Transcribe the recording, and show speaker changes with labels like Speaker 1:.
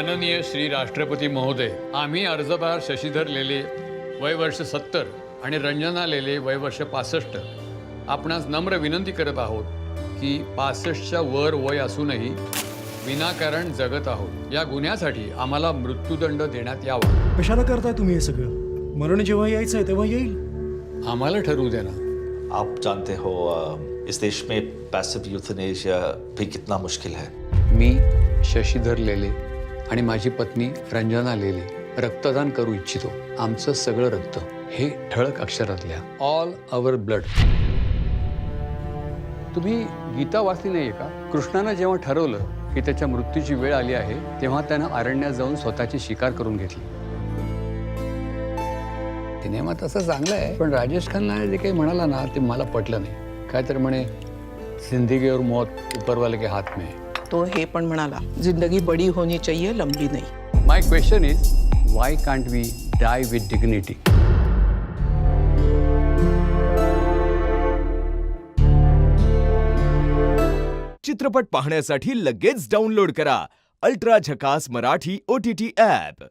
Speaker 1: माननीय श्री राष्ट्रपती महोदय, आम्ही अर्जदार शशीधर लेले वय वर्ष 70 आणि रंजना लेले वय वर्ष 65 आपणास नम्र विनंती करत आहोत की 65च्या वर वय असूनही विनाकारण जगत आहोत या गुन्ह्यासाठी आम्हाला मृत्यूदंड देण्यात यावा.
Speaker 2: कशाला करताय तुम्ही हे सगळं? मरण जेव्हा यायचं आहे तेव्हा येईल.
Speaker 1: आम्हाला ठरवू द्या ना.
Speaker 3: आप जानते हो इस देश में पैसिव यूथनेशिया भी कितना मुश्किल है.
Speaker 1: मी शशीधर लेले आणि माझी पत्नी रंजना लेले रक्तदान करू इच्छितो. आमचं सगळं रक्त हे ठळक अक्षरात लिहा. All our blood. तुम्ही गीता वाचली नाहीये का? कृष्णानं जेव्हा ठरवलं की त्याच्या मृत्यूची वेळ आली आहे तेव्हा त्यानं अरण्यात जाऊन स्वतःची शिकार करून घेतली. सिनेमा तसं चांगलं आहे पण राजेश खन्ना जे काही म्हणाला ना ते मला पटलं नाही. काय तर म्हणे जिंदगी और मौत ऊपरवाले के हाथ में.
Speaker 4: तो हे पण म्हणाला जिंदगी बड़ी होनी चाहिए लंबी नहीं.
Speaker 1: My question is why can't we die with dignity.
Speaker 5: चित्रपट पाहण्यासाठी लगेच डाउनलोड करा अल्ट्रा झकास मराठी OTT ॲप.